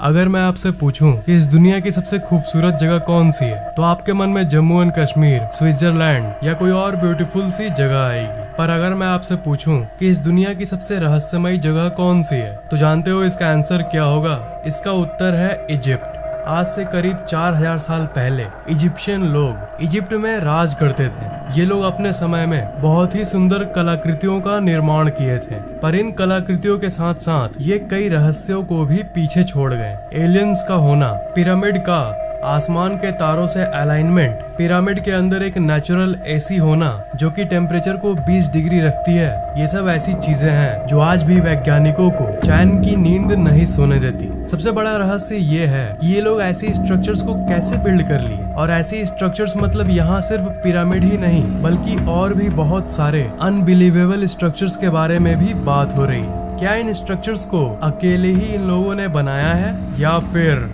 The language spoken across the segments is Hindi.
अगर मैं आपसे पूछूं कि इस दुनिया की सबसे खूबसूरत जगह कौन सी है, तो आपके मन में जम्मू एंड कश्मीर, स्विट्जरलैंड या कोई और ब्यूटीफुल सी जगह आएगी। पर अगर मैं आपसे पूछूं कि इस दुनिया की सबसे रहस्यमयी जगह कौन सी है, तो जानते हो इसका आंसर क्या होगा? इसका उत्तर है इजिप्ट। आज से करीब 4000 साल पहले इजिप्शियन लोग इजिप्ट में राज करते थे। ये लोग अपने समय में बहुत ही सुंदर कलाकृतियों का निर्माण किए थे, पर इन कलाकृतियों के साथ साथ ये कई रहस्यों को भी पीछे छोड़ गए। एलियंस का होना, पिरामिड का आसमान के तारों से अलाइनमेंट, पिरामिड के अंदर एक नेचुरल एसी होना जो कि टेम्परेचर को 20 डिग्री रखती है, ये सब ऐसी चीजें हैं जो आज भी वैज्ञानिकों को चैन की नींद नहीं सोने देती। सबसे बड़ा रहस्य ये है कि ये लोग ऐसी स्ट्रक्चर्स को कैसे बिल्ड कर लिए, और ऐसी स्ट्रक्चर्स मतलब यहाँ सिर्फ पिरामिड ही नहीं बल्कि और भी बहुत सारे अनबिलीवेबल स्ट्रक्चर्स के बारे में भी बात हो रही है। क्या इन स्ट्रक्चर्स को अकेले ही इन लोगों ने बनाया है, या फिर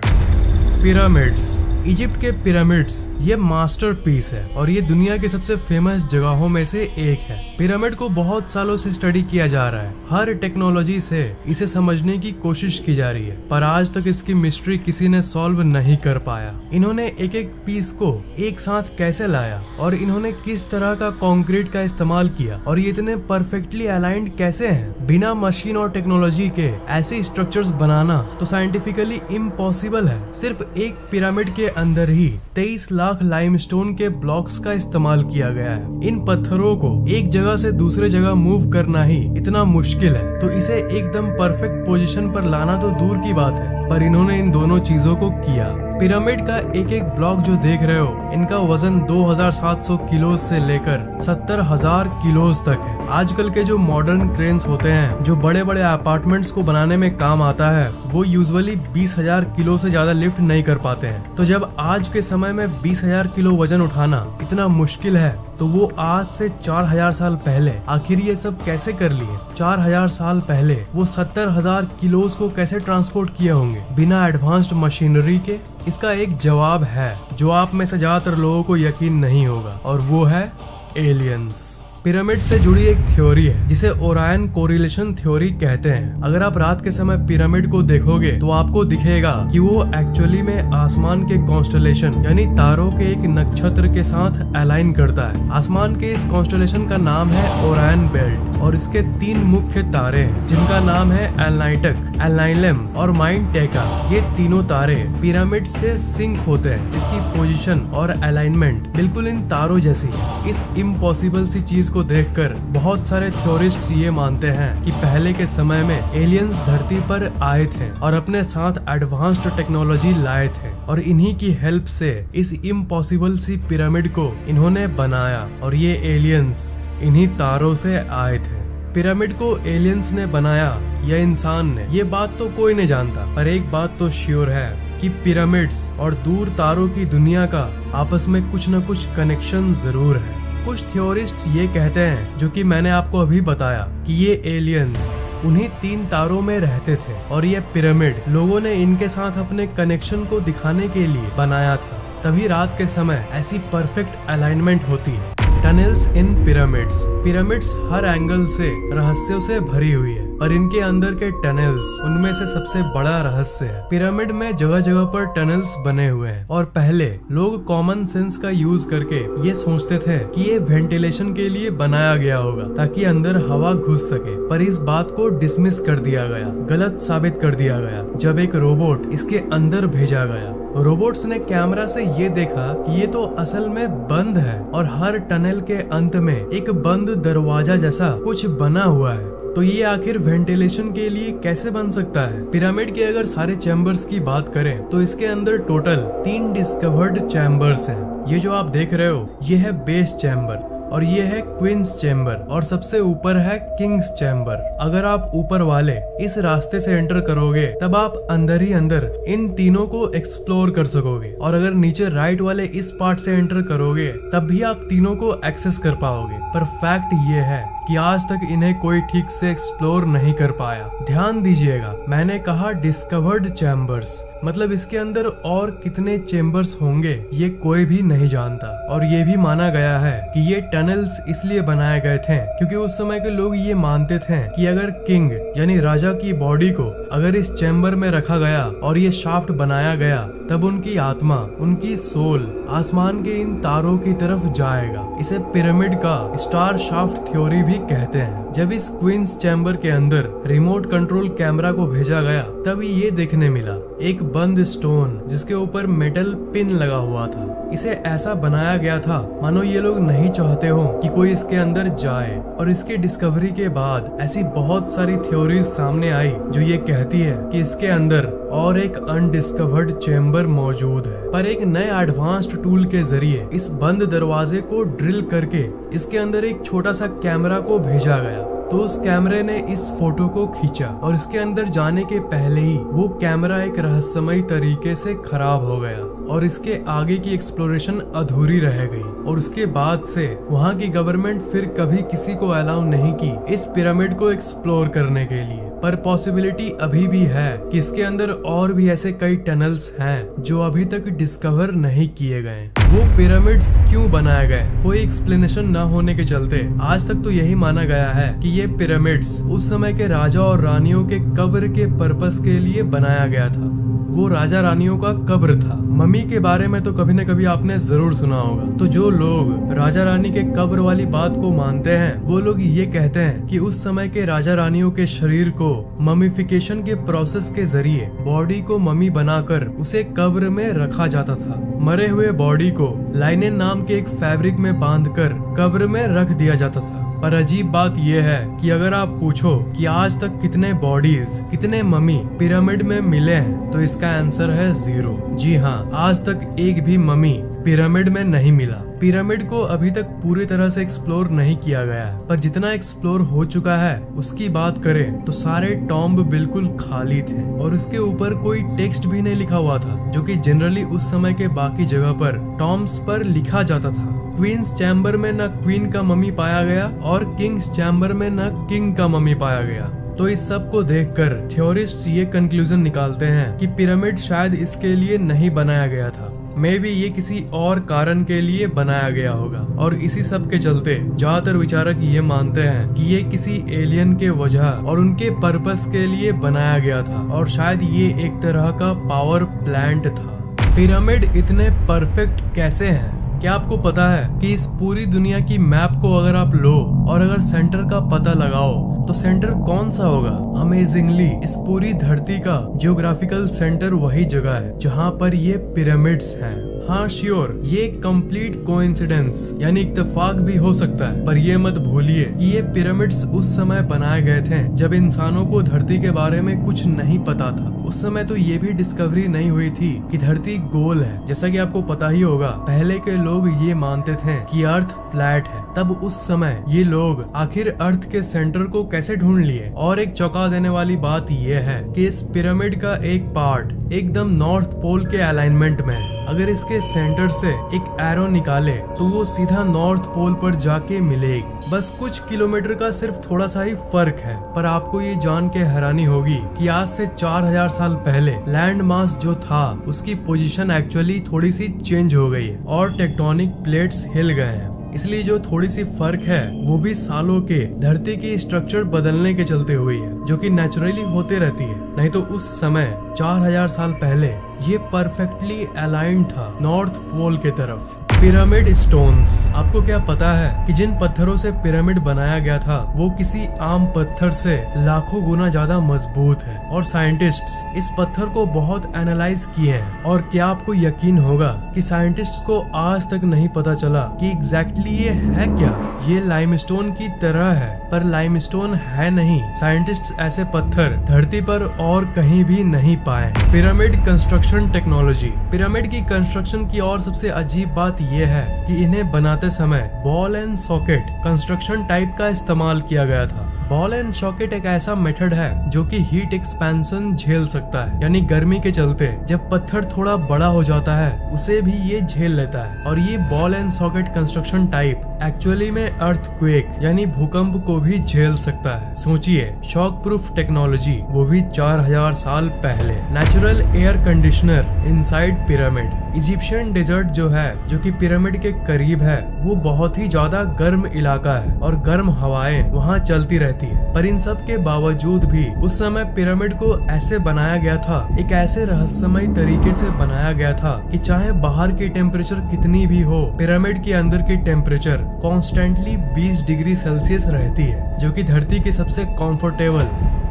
पिरामिड्स? इजिप्ट के पिरामिड्स ये मास्टरपीस है और ये दुनिया की सबसे फेमस जगहों में से एक है। पिरामिड को बहुत सालों से स्टडी किया जा रहा है, हर टेक्नोलॉजी से इसे समझने की कोशिश की जा रही है, पर आज तक इसकी मिस्ट्री किसी ने सॉल्व नहीं कर पाया। इन्होंने एक एक पीस को एक साथ कैसे लाया, और इन्होंने किस तरह का कंक्रीट का इस्तेमाल किया, और ये इतने परफेक्टली अलाइंड कैसे हैं? बिना मशीन और टेक्नोलॉजी के ऐसे स्ट्रक्चर्स बनाना तो साइंटिफिकली इम्पॉसिबल है। सिर्फ एक पिरामिड के अंदर ही 23 लाख लाइमस्टोन के ब्लॉक्स का इस्तेमाल किया गया है। इन पत्थरों को एक जगह से दूसरे जगह मूव करना ही इतना मुश्किल है, तो इसे एकदम परफेक्ट पोजीशन पर लाना तो दूर की बात है, पर इन्होंने इन दोनों चीजों को किया। पिरामिड का एक एक ब्लॉक जो देख रहे हो, इनका वजन 2700 किलो से लेकर 70,000 किलो तक है। आजकल के जो मॉडर्न क्रेन्स होते हैं जो बड़े बड़े अपार्टमेंट्स को बनाने में काम आता है, वो यूजुअली 20,000 किलो से ज्यादा लिफ्ट नहीं कर पाते हैं। तो जब आज के समय में 20,000 किलो वजन उठाना इतना मुश्किल है, तो वो आज से 4000 साल पहले आखिर ये सब कैसे कर लिए? 4000 साल पहले वो 70,000 किलोस को कैसे ट्रांसपोर्ट किए होंगे बिना एडवांस्ड मशीनरी के? इसका एक जवाब है जो आप में से ज्यादातर लोगों को यकीन नहीं होगा, और वो है एलियंस। पिरामिड से जुड़ी एक थ्योरी है जिसे ओरायन कोरिलेशन थ्योरी कहते हैं। अगर आप रात के समय पिरामिड को देखोगे तो आपको दिखेगा कि वो एक्चुअली में आसमान के कॉन्स्टलेशन यानी तारों के एक नक्षत्र के साथ अलाइन करता है। आसमान के इस कॉन्स्टलेशन का नाम है ओरायन बेल्ट, और इसके 3 मुख्य तारे हैं जिनका नाम है एलनाइटक, एलनाइलम और माइंड टेका। ये तीनों तारे पिरामिड से सिंक होते हैं। इसकी पोजीशन और अलाइनमेंट बिल्कुल इन तारों जैसी है। इस इम्पॉसिबल सी चीज को देखकर बहुत सारे थ्योरिस्ट्स ये मानते हैं कि पहले के समय में एलियंस धरती पर आए थे और अपने साथ एडवांस्ड टेक्नोलॉजी लाए थे, और इन्हीं की हेल्प से इस इम्पॉसिबल सी पिरामिड को इन्होंने बनाया, और ये एलियंस इन्हीं तारों से आए थे। पिरामिड को एलियंस ने बनाया या इंसान ने, ये बात तो कोई नहीं जानता, पर एक बात तो श्योर है कि पिरामिड्स और दूर तारों की दुनिया का आपस में कुछ न कुछ कनेक्शन जरूर है। कुछ थ्योरिस्ट्स ये कहते हैं, जो कि मैंने आपको अभी बताया, कि ये एलियंस उन्हीं 3 तारों में रहते थे, और ये पिरामिड लोगों ने इनके साथ अपने कनेक्शन को दिखाने के लिए बनाया था। तभी रात के समय ऐसी परफेक्ट अलाइनमेंट होती है। टनल्स इन पिरामिड्स। पिरामिड्स हर एंगल से रहस्यों से भरी हुई है, पर इनके अंदर के टनल्स उनमें से सबसे बड़ा रहस्य है। पिरामिड में जगह जगह पर टनल्स बने हुए हैं, और पहले लोग कॉमन सेंस का यूज करके ये सोचते थे कि ये वेंटिलेशन के लिए बनाया गया होगा ताकि अंदर हवा घुस सके, पर इस बात को डिसमिस कर दिया गया, गलत साबित कर दिया गया जब एक रोबोट इसके अंदर भेजा गया। रोबोट्स ने कैमरा से ये देखा कि ये तो असल में बंद है, और हर टनल के अंत में एक बंद दरवाजा जैसा कुछ बना हुआ है। तो ये आखिर वेंटिलेशन के लिए कैसे बन सकता है? पिरामिड के अगर सारे चैम्बर्स की बात करें तो इसके अंदर टोटल 3 डिस्कवर्ड चैम्बर्स हैं। ये जो आप देख रहे हो ये है बेस चैम्बर, और ये है क्वींस चैम्बर, और सबसे ऊपर है किंग्स चैम्बर। अगर आप ऊपर वाले इस रास्ते से एंटर करोगे तब आप अंदर ही अंदर इन तीनों को एक्सप्लोर कर सकोगे, और अगर नीचे राइट वाले इस पार्ट से एंटर करोगे तब भी आप तीनों को एक्सेस कर पाओगे। पर फैक्ट ये है कि आज तक इन्हें कोई ठीक से एक्सप्लोर नहीं कर पाया। ध्यान दीजिएगा, मैंने कहा डिस्कवर्ड चैम्बर्स, मतलब इसके अंदर और कितने चेम्बर्स होंगे ये कोई भी नहीं जानता। और ये भी माना गया है कि ये टनल्स इसलिए बनाए गए थे क्योंकि उस समय के लोग ये मानते थे कि अगर किंग यानी राजा की बॉडी को अगर इस चैम्बर में रखा गया और ये शाफ्ट बनाया गया, तब उनकी आत्मा, उनकी सोल आसमान के इन तारों की तरफ जाएगा। इसे पिरामिड का स्टार शाफ्ट थ्योरी भी कहते हैं। जब इस क्वींस चैम्बर के अंदर रिमोट कंट्रोल कैमरा को भेजा गया, तब ये देखने मिला एक बंद स्टोन जिसके ऊपर मेटल पिन लगा हुआ था। इसे ऐसा बनाया गया था मानो ये लोग नहीं चाहते हो कि कोई इसके अंदर जाए। और इसके डिस्कवरी के बाद ऐसी बहुत सारी थ्योरीज सामने आई जो ये कहती है कि इसके अंदर और एक अनडिस्कवर्ड चैम्बर मौजूद है। पर एक नए एडवांस्ड टूल के जरिए इस बंद दरवाजे को ड्रिल करके इसके अंदर एक छोटा सा कैमरा को भेजा गया। तो उस कैमरे ने इस फोटो को खींचा और इसके अंदर जाने के पहले ही वो कैमरा एक रहस्यमयी तरीके से खराब हो गया और इसके आगे की एक्सप्लोरेशन अधूरी रह गई। और उसके बाद से वहाँ की गवर्नमेंट फिर कभी किसी को अलाउ नहीं की इस पिरामिड को एक्सप्लोर करने के लिए। पर पॉसिबिलिटी अभी भी है कि इसके अंदर और भी ऐसे कई टनल्स हैं जो अभी तक डिस्कवर नहीं किए गए। वो पिरामिड्स क्यों बनाए गए, कोई एक्सप्लेनेशन न होने के चलते आज तक तो यही माना गया है कि ये पिरामिड्स उस समय के राजा और रानियों के कब्र के पर्पस के लिए बनाया गया था। वो राजा रानियों का कब्र था। मम्मी के बारे में तो कभी न कभी आपने जरूर सुना होगा। तो जो लोग राजा रानी के कब्र वाली बात को मानते हैं, वो लोग ये कहते हैं कि उस समय के राजा रानियों के शरीर को ममीफिकेशन के प्रोसेस के जरिए बॉडी को मम्मी बनाकर उसे कब्र में रखा जाता था। मरे हुए बॉडी को लाइनेन नाम के एक फैब्रिक में बांधकर कब्र में रख दिया जाता था। पर अजीब बात यह है कि अगर आप पूछो कि आज तक कितने बॉडीज, कितने मम्मी पिरामिड में मिले हैं, तो इसका आंसर है 0। जी हाँ, आज तक एक भी मम्मी पिरामिड में नहीं मिला। पिरामिड को अभी तक पूरी तरह से एक्सप्लोर नहीं किया गया है, पर जितना एक्सप्लोर हो चुका है उसकी बात करें तो सारे टॉम्ब बिल्कुल खाली थे और उसके ऊपर कोई टेक्स्ट भी नहीं लिखा हुआ था, जो कि जनरली उस समय के बाकी जगह पर टॉम्ब्स पर लिखा जाता था। क्वींस चैम्बर में न क्वीन का मम्मी पाया गया और किंग्स चैम्बर में न किंग का मम्मी पाया गया। तो इस सब को देखकर थ्योरिस्ट्स ये कंक्लूजन निकालते हैं कि पिरामिड शायद इसके लिए नहीं बनाया गया था। मे बी ये किसी और कारण के लिए बनाया गया होगा। और इसी सब के चलते ज्यादातर विचारक ये मानते हैं कि ये किसी एलियन के वजह और उनके पर्पस के लिए बनाया गया था और शायद ये एक तरह का पावर प्लांट था। पिरामिड इतने परफेक्ट कैसे हैं? क्या आपको पता है कि इस पूरी दुनिया की मैप को अगर आप लो और अगर सेंटर का पता लगाओ तो सेंटर कौन सा होगा? अमेजिंगली इस पूरी धरती का जियोग्राफिकल सेंटर वही जगह है जहाँ पर ये पिरामिड्स हैं। हाँ श्योर, ये कंप्लीट कोइंसिडेंस यानी इत्तेफाक भी हो सकता है, पर ये मत भूलिए कि ये पिरामिड्स उस समय बनाए गए थे जब इंसानों को धरती के बारे में कुछ नहीं पता था। उस समय तो ये भी डिस्कवरी नहीं हुई थी कि धरती गोल है। जैसा कि आपको पता ही होगा, पहले के लोग ये मानते थे कि अर्थ फ्लैट है। तब उस समय ये लोग आखिर अर्थ के सेंटर को कैसे ढूंढ लिए? और एक चौंका देने वाली बात ये है कि इस पिरामिड का एक पार्ट एकदम नॉर्थ पोल के अलाइनमेंट में है। अगर इसके सेंटर से एक एरो निकाले तो वो सीधा नॉर्थ पोल पर जाके मिलेगी। बस कुछ किलोमीटर का सिर्फ थोड़ा सा ही फर्क है। पर आपको ये जान के हैरानी होगी कि आज से 4000 साल पहले लैंड मास जो था उसकी पोजीशन एक्चुअली थोड़ी सी चेंज हो गई है और टेक्टोनिक प्लेट्स हिल गए हैं। इसलिए जो थोड़ी सी फर्क है वो भी सालों के धरती की स्ट्रक्चर बदलने के चलते हुई है, जो कि नेचुरली होते रहती है। नहीं तो उस समय 4000 साल पहले ये परफेक्टली अलाइंड था नॉर्थ पोल के तरफ। पिरामिड स्टोन्स, आपको क्या पता है कि जिन पत्थरों से पिरामिड बनाया गया था वो किसी आम पत्थर से लाखों गुना ज्यादा मजबूत है और साइंटिस्ट्स इस पत्थर को बहुत एनालाइज किए हैं। और क्या आपको यकीन होगा कि साइंटिस्ट्स को आज तक नहीं पता चला कि एग्जैक्टली ये है क्या? ये लाइमस्टोन की तरह है पर लाइमस्टोन है नहीं। साइंटिस्ट्स ऐसे पत्थर धरती पर और कहीं भी नहीं पाए। पिरामिड कंस्ट्रक्शन टेक्नोलॉजी, पिरामिड की कंस्ट्रक्शन की और सबसे अजीब बात ये है कि इन्हें बनाते समय ball and socket construction type का इस्तेमाल किया गया था। बॉल एंड सॉकेट एक ऐसा मेथड है जो कि हीट एक्सपेंशन झेल सकता है, यानी गर्मी के चलते जब पत्थर थोड़ा बड़ा हो जाता है उसे भी ये झेल लेता है। और ये ball and socket construction type actually में अर्थक्वेक यानी भूकंप को भी झेल सकता है। सोचिए, शॉक प्रूफ टेक्नोलॉजी, वो भी 4000 साल पहले। Natural air conditioner inside pyramid. Egyptian desert जो है, जो कि पिरामिड के करीब है, वो बहुत ही ज्यादा गर्म इलाका है और गर्म हवाएं वहाँ चलती रहती है। पर इन सब के बावजूद भी उस समय पिरामिड को ऐसे बनाया गया था, एक ऐसे रहस्यमय तरीके से बनाया गया था कि चाहे बाहर की टेम्परेचर कितनी भी हो, पिरामिड के अंदर की टेम्परेचर कॉन्स्टेंटली 20 डिग्री सेल्सियस रहती है, जो कि धरती के सबसे कंफर्टेबल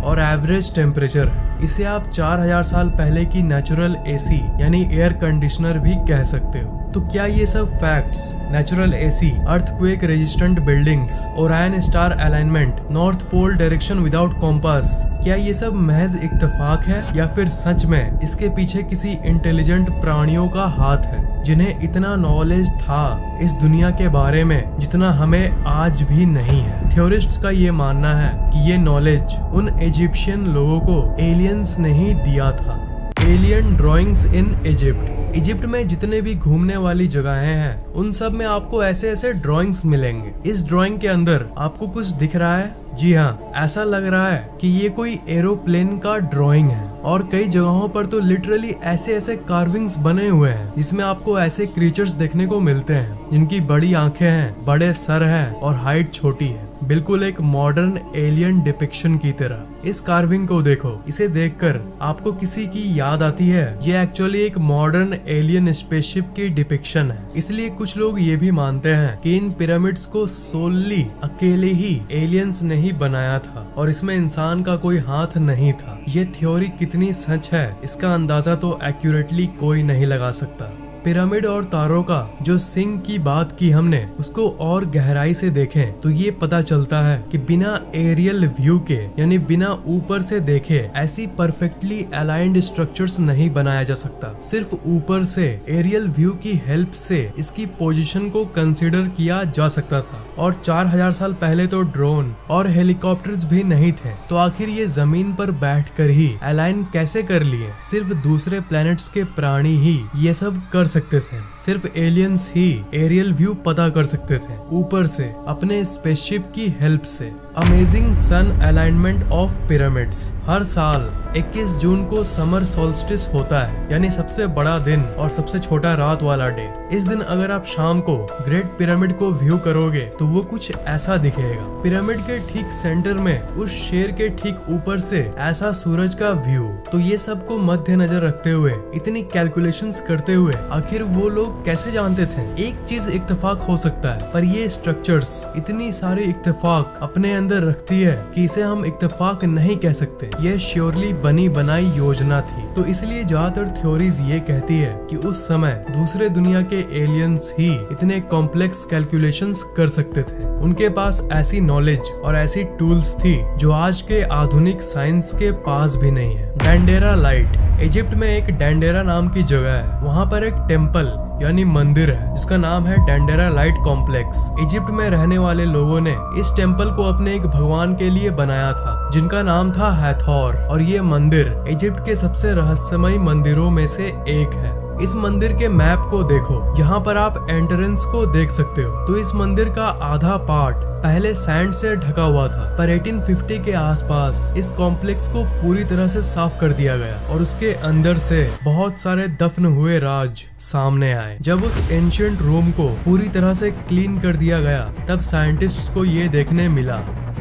और एवरेज टेम्परेचर है। इसे आप 4000 साल पहले की नेचुरल एसी यानी एयर कंडीशनर भी कह सकते हो। तो क्या ये सब facts, natural AC, earthquake resistant buildings, Orion star alignment, north pole direction without compass, क्या ये सब महज इत्तेफाक है या फिर सच में इसके पीछे किसी इंटेलिजेंट प्राणियों का हाथ है, जिन्हें इतना नॉलेज था इस दुनिया के बारे में जितना हमें आज भी नहीं है? थ्योरिस्ट्स का ये मानना है कि ये नॉलेज उन इजिप्शियन लोगों को एलियंस ने ही दिया था। Alien drawings in Egypt. Egypt में जितने भी घूमने वाली जगहें हैं उन सब में आपको ऐसे ऐसे ड्राइंग्स मिलेंगे। इस ड्राइंग के अंदर आपको कुछ दिख रहा है? जी हाँ, ऐसा लग रहा है कि ये कोई एरोप्लेन का ड्राइंग है। और कई जगहों पर तो लिटरली ऐसे ऐसे कार्विंग्स बने हुए हैं जिसमें आपको ऐसे क्रीचर्स देखने को मिलते हैं जिनकी बड़ी आंखें हैं, बड़े सर हैं और हाइट छोटी है, बिल्कुल एक मॉडर्न एलियन डिपिक्शन की तरह। इस कार्विंग को देखो, इसे देखकर आपको किसी की याद आती है? ये एक्चुअली एक मॉडर्न एलियन स्पेसशिप की डिपिक्शन है। इसलिए कुछ लोग ये भी मानते हैं कि इन पिरामिड्स को सोलली अकेले ही एलियंस ने ही बनाया था और इसमें इंसान का कोई हाथ नहीं था। ये थ्योरी कितनी सच है इसका अंदाजा तो एक्यूरेटली कोई नहीं लगा सकता। पिरामिड और तारों का जो सिंक की बात की हमने, उसको और गहराई से देखें तो ये पता चलता है कि बिना एरियल व्यू के यानी बिना ऊपर से देखे ऐसी परफेक्टली अलाइंड स्ट्रक्चर्स नहीं बनाया जा सकता। सिर्फ ऊपर से एरियल व्यू की हेल्प से इसकी पोजीशन को कंसीडर किया जा सकता था। और 4000 साल पहले तो ड्रोन और हेलीकॉप्टर्स भी नहीं थे, तो आखिर ये जमीन पर बैठकर ही अलाइन कैसे कर लिए? सिर्फ दूसरे प्लैनेट्स के प्राणी ही ये सब कर सकते थे। सिर्फ एलियंस ही एरियल व्यू पता कर सकते थे ऊपर से अपने स्पेसशिप की हेल्प से। Amazing sun alignment of pyramids. हर साल 21 जून को समर सोल्स्टिस होता है, यानी सबसे बड़ा दिन और सबसे छोटा रात वाला डे। इस दिन अगर आप शाम को ग्रेट पिरामिड को व्यू करोगे तो वो कुछ ऐसा दिखेगा। पिरामिड के ठीक सेंटर में उस शेर के ठीक ऊपर से ऐसा सूरज का व्यू। तो ये सबको मद्देनजर रखते हुए, इतनी कैलकुलेशंस करते हुए आखिर वो लोग कैसे जानते थे? एक चीज इत्तेफाक हो सकता है, पर ये स्ट्रक्चर्स इतनी सारी इत्तेफाक अपने अंदर रखती है कि इसे हम इत्तेफाक नहीं कह सकते। ये श्योरली बनी बनाई योजना थी। तो इसलिए ज्यादातर थ्योरीज ये कहती है कि उस समय दूसरे दुनिया के एलियंस ही इतने कॉम्प्लेक्स कैलकुलेशंस कर सकते थे। उनके पास ऐसी नॉलेज और ऐसी टूल्स थी जो आज के आधुनिक साइंस के पास भी नहीं है। Dendera light. इजिप्ट में एक डेंडेरा नाम की जगह है, वहाँ पर एक टेम्पल यानी मंदिर है जिसका नाम है डेंडेरा लाइट कॉम्प्लेक्स। इजिप्ट में रहने वाले लोगों ने इस टेम्पल को अपने एक भगवान के लिए बनाया था जिनका नाम था हैथोर। और ये मंदिर इजिप्ट के सबसे रहस्यमय मंदिरों में से एक है। इस मंदिर के मैप को देखो, यहाँ पर आप एंट्रेंस को देख सकते हो। तो इस मंदिर का आधा पार्ट पहले सैंड से ढका हुआ था, पर 1850 के आसपास इस कॉम्प्लेक्स को पूरी तरह से साफ कर दिया गया और उसके अंदर से बहुत सारे दफन हुए राज सामने आए। जब उस एंशिएंट रूम को पूरी तरह से क्लीन कर दिया गया, तब साइंटिस्ट्स को ये देखने मिला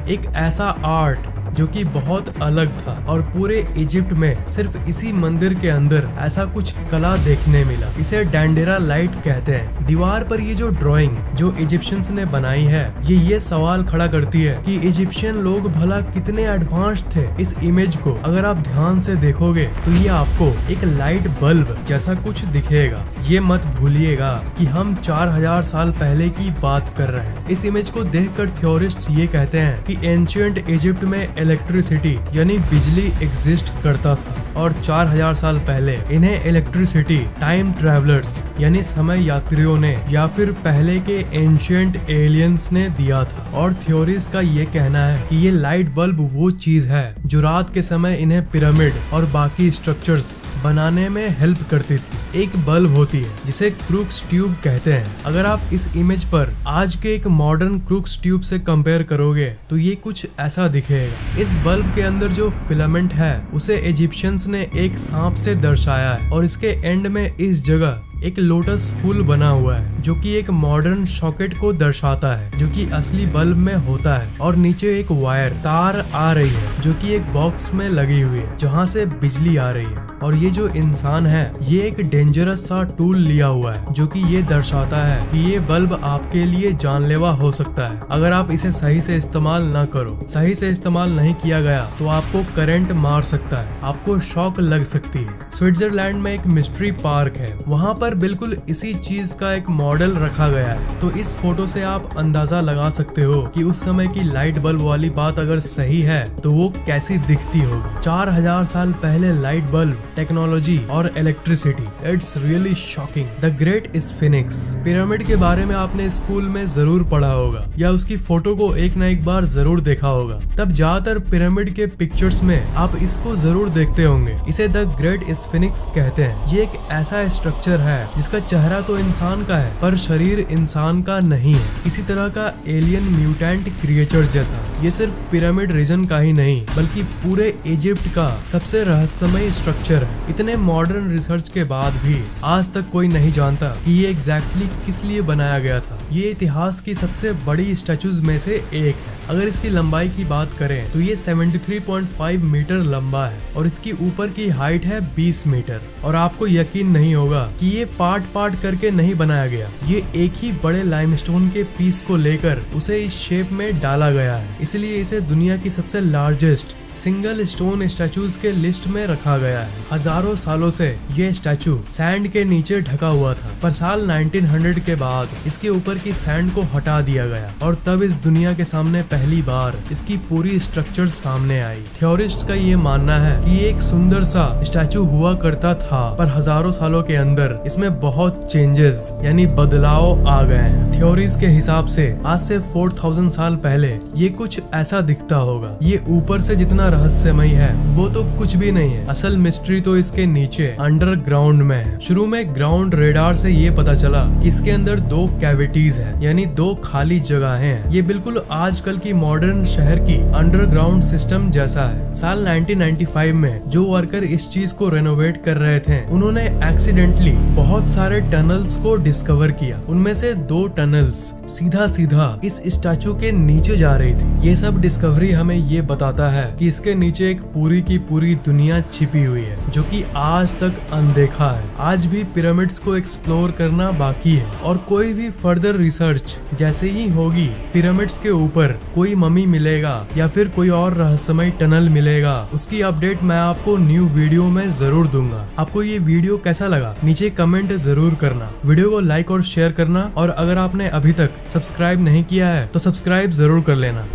एक ऐसा आर्ट जो कि बहुत अलग था और पूरे इजिप्ट में सिर्फ इसी मंदिर के अंदर ऐसा कुछ कला देखने मिला। इसे डेंडेरा लाइट कहते हैं। दीवार पर ये जो ड्राइंग जो इजिप्शियंस ने बनाई है, ये सवाल खड़ा करती है कि इजिप्शियन लोग भला कितने एडवांस थे। इस इमेज को अगर आप ध्यान से देखोगे तो ये आपको एक लाइट बल्ब जैसा कुछ दिखेगा। ये मत भूलिएगा कि हम 4000 साल पहले की बात कर रहे हैं। इस इमेज को देखकर थ्योरिस्ट्स ये कहते हैं कि एंशिएंट इजिप्ट में इलेक्ट्रिसिटी यानी बिजली एग्जिस्ट करता था और 4000 साल पहले इन्हें इलेक्ट्रिसिटी टाइम ट्रैवलर्स यानी समय यात्रियों ने या फिर पहले के एंशिएंट एलियंस ने दिया था। और थ्योरीज का ये कहना है कि ये लाइट बल्ब वो चीज है जो रात के समय इन्हें पिरामिड और बाकी स्ट्रक्चर्स बनाने में हेल्प करती थी। एक बल्ब होती है जिसे क्रूक्स ट्यूब कहते हैं। अगर आप इस इमेज पर आज के एक मॉडर्न क्रूक्स ट्यूब से कंपेयर करोगे तो ये कुछ ऐसा दिखेगा। इस बल्ब के अंदर जो फिलामेंट है उसे इजिप्शियंस ने एक सांप से दर्शाया है और इसके एंड में इस जगह एक लोटस फूल बना हुआ है जो कि एक मॉडर्न सॉकेट को दर्शाता है जो कि असली बल्ब में होता है। और नीचे एक वायर तार आ रही है जो कि एक बॉक्स में लगी हुई है जहां से बिजली आ रही है। और ये जो इंसान है ये एक डेंजरस सा टूल लिया हुआ है जो कि ये दर्शाता है कि ये बल्ब आपके लिए जानलेवा हो सकता है अगर आप इसे सही से इस्तेमाल न करो। सही से इस्तेमाल नहीं किया गया तो आपको करंट मार सकता है, आपको शॉक लग सकती है। स्विट्जरलैंड में एक मिस्ट्री पार्क है, वहाँ पर बिल्कुल इसी चीज का एक मॉडल रखा गया है। तो इस फोटो से आप अंदाजा लगा सकते हो कि उस समय की लाइट बल्ब वाली बात अगर सही है तो वो कैसी दिखती होगी। 4000 साल पहले लाइट बल्ब, टेक्नोलॉजी और electricity, it's really shocking. The great sphinx pyramid के बारे में आपने स्कूल में जरूर पढ़ा होगा या उसकी फोटो को एक न एक बार जरूर देखा होगा। तब ज्यादातर पिरामिड के पिक्चर्स में आप इसको जरूर देखते होंगे। इसे द ग्रेट स्फिनिक्स कहते हैं। ये एक ऐसा स्ट्रक्चर है जिसका चेहरा तो इंसान का है पर शरीर इंसान का नहीं है, किसी तरह का एलियन म्यूटेंट क्रिएचर जैसा। ये सिर्फ पिरामिड रीजन का ही नहीं बल्कि पूरे इजिप्ट का सबसे रहस्यमय स्ट्रक्चर है। इतने मॉडर्न रिसर्च के बाद भी आज तक कोई नहीं जानता कि ये एग्जैक्टली किस लिए बनाया गया था। ये इतिहास की सबसे बड़ी स्टैचूज में से एक है। अगर इसकी लंबाई की बात करें तो ये 73.5 मीटर लंबा है और इसकी ऊपर की हाइट है 20 मीटर। और आपको यकीन नहीं होगा कि ये पार्ट पार्ट करके नहीं बनाया गया, ये एक ही बड़े लाइमस्टोन के पीस को लेकर उसे इस शेप में डाला गया है। इसलिए इसे दुनिया की सबसे लार्जेस्ट सिंगल स्टोन स्टैचूज के लिस्ट में रखा गया है। हजारों सालों से ये स्टैचू सैंड के नीचे ढका हुआ था पर साल 1900 के बाद इसके ऊपर की सैंड को हटा दिया गया और तब इस दुनिया के सामने पहली बार इसकी पूरी स्ट्रक्चर सामने आई। थ्योरिस्ट का ये मानना है कि ये एक सुंदर सा स्टैचू हुआ करता था पर हजारों सालों के अंदर इसमें बहुत चेंजेस यानी बदलाव आ गए हैं। थ्योरीज के हिसाब से आज से 4000 साल पहले ये कुछ ऐसा दिखता होगा। ये ऊपर से जितना रहस्यमय है वो तो कुछ भी नहीं है, असल मिस्ट्री तो इसके नीचे अंडरग्राउंड में है। शुरू में ग्राउंड रेडार से ये पता चला कि इसके अंदर 2 कैविटीज है यानी 2 खाली जगहें हैं। ये बिल्कुल आजकल की मॉडर्न शहर की अंडरग्राउंड सिस्टम जैसा है। साल 1995 में जो वर्कर इस चीज को रेनोवेट कर रहे थे उन्होंने एक्सीडेंटली बहुत सारे टनल्स को डिस्कवर किया। उनमें से 2 टनल्स सीधा सीधा इस स्टैचू के नीचे जा रही थी। ये सब डिस्कवरी हमें ये बताता है कि इसके नीचे एक पूरी की पूरी दुनिया छिपी हुई है जो कि आज तक अनदेखा है। आज भी पिरामिड्स को एक्सप्लोर करना बाकी है और कोई भी फर्दर रिसर्च जैसे ही होगी पिरामिड्स के ऊपर कोई ममी मिलेगा या फिर कोई और रहस्यमय टनल मिलेगा उसकी अपडेट मैं आपको न्यू वीडियो में जरूर दूंगा। आपको ये वीडियो कैसा लगा नीचे कमेंट जरूर करना, वीडियो को लाइक और शेयर करना और अगर आपने अभी तक सब्सक्राइब नहीं किया है तो सब्सक्राइब जरूर कर लेना।